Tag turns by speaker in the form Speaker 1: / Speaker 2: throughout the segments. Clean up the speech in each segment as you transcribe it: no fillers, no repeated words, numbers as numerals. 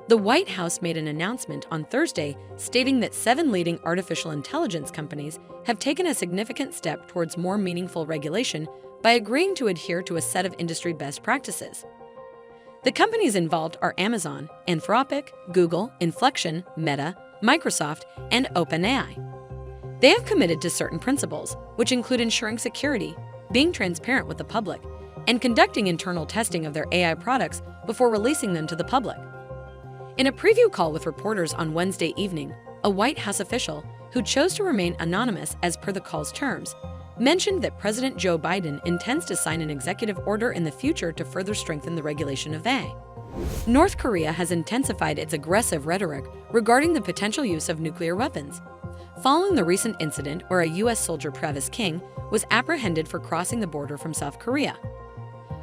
Speaker 1: The White House made an announcement on Thursday stating that 7 leading artificial intelligence companies have taken a significant step towards more meaningful regulation by agreeing to adhere to a set of industry best practices. The companies involved are Amazon, Anthropic, Google, Inflection, Meta, Microsoft, and OpenAI. They have committed to certain principles, which include ensuring security, being transparent with the public, and conducting internal testing of their AI products before releasing them to the public. In a preview call with reporters on Wednesday evening, a White House official, who chose to remain anonymous as per the call's terms, mentioned that President Joe Biden intends to sign an executive order in the future to further strengthen the regulation of AI. North Korea has intensified its aggressive rhetoric regarding the potential use of nuclear weapons, following the recent incident where a U.S. soldier, Travis King, was apprehended for crossing the border from South Korea.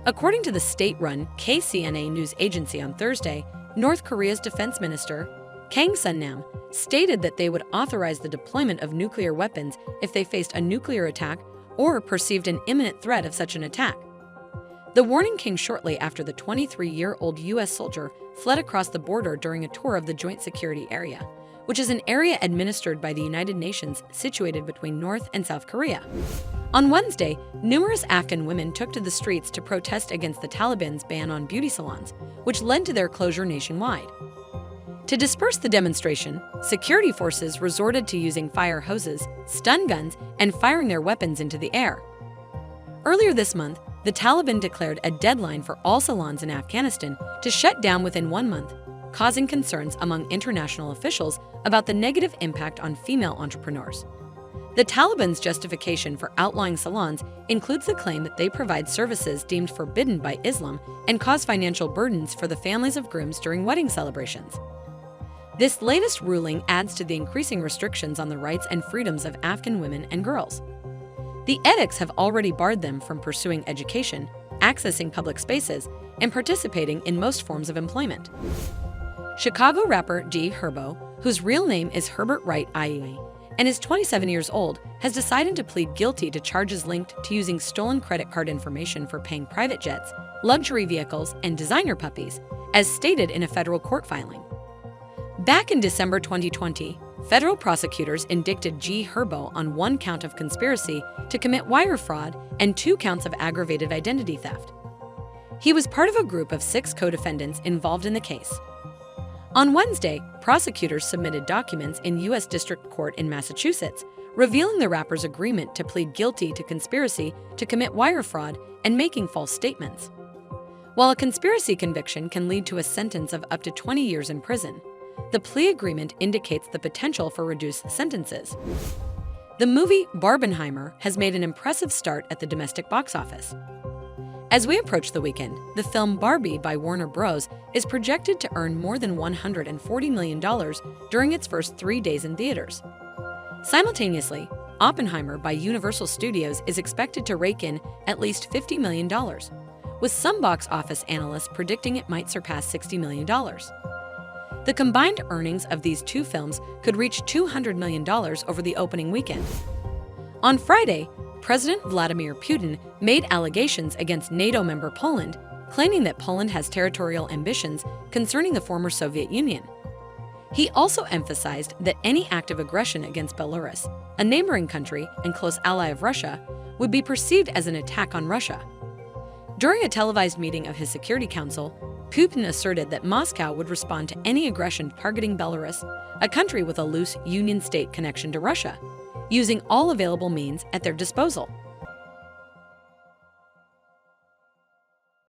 Speaker 1: According to the state-run KCNA news agency on Thursday, North Korea's defense minister, Kang Sun-nam, stated that they would authorize the deployment of nuclear weapons if they faced a nuclear attack or perceived an imminent threat of such an attack. The warning came shortly after the 23-year-old U.S. soldier fled across the border during a tour of the Joint Security Area, which is an area administered by the United Nations situated between North and South Korea. On Wednesday, numerous Afghan women took to the streets to protest against the Taliban's ban on beauty salons, which led to their closure nationwide. To disperse the demonstration, security forces resorted to using fire hoses, stun guns, and firing their weapons into the air. Earlier this month, the Taliban declared a deadline for all salons in Afghanistan to shut down within 1 month, causing concerns among international officials about the negative impact on female entrepreneurs. The Taliban's justification for outlawing salons includes the claim that they provide services deemed forbidden by Islam and cause financial burdens for the families of grooms during wedding celebrations. This latest ruling adds to the increasing restrictions on the rights and freedoms of Afghan women and girls. The edicts have already barred them from pursuing education, accessing public spaces, and participating in most forms of employment. Chicago rapper G Herbo, whose real name is Herbert Wright III and is 27 years old, has decided to plead guilty to charges linked to using stolen credit card information for paying private jets, luxury vehicles, and designer puppies, as stated in a federal court filing. Back in December 2020, federal prosecutors indicted G Herbo on 1 count of conspiracy to commit wire fraud and 2 counts of aggravated identity theft. He was part of a group of 6 co-defendants involved in the case. On Wednesday, prosecutors submitted documents in U.S. District Court in Massachusetts, revealing the rapper's agreement to plead guilty to conspiracy to commit wire fraud and making false statements. While a conspiracy conviction can lead to a sentence of up to 20 years in prison, the plea agreement indicates the potential for reduced sentences. The movie Barbenheimer has made an impressive start at the domestic box office. As we approach the weekend, the film Barbie by Warner Bros. Is projected to earn more than $140 million during its first 3 days in theaters. Simultaneously, Oppenheimer by Universal Studios is expected to rake in at least $50 million, with some box office analysts predicting it might surpass $60 million. The combined earnings of these 2 films could reach $200 million over the opening weekend. On Friday, President Vladimir Putin made allegations against NATO member Poland, claiming that Poland has territorial ambitions concerning the former Soviet Union. He also emphasized that any act of aggression against Belarus, a neighboring country and close ally of Russia, would be perceived as an attack on Russia. During a televised meeting of his Security Council, Putin asserted that Moscow would respond to any aggression targeting Belarus, a country with a loose Union state connection to Russia, using all available means at their disposal.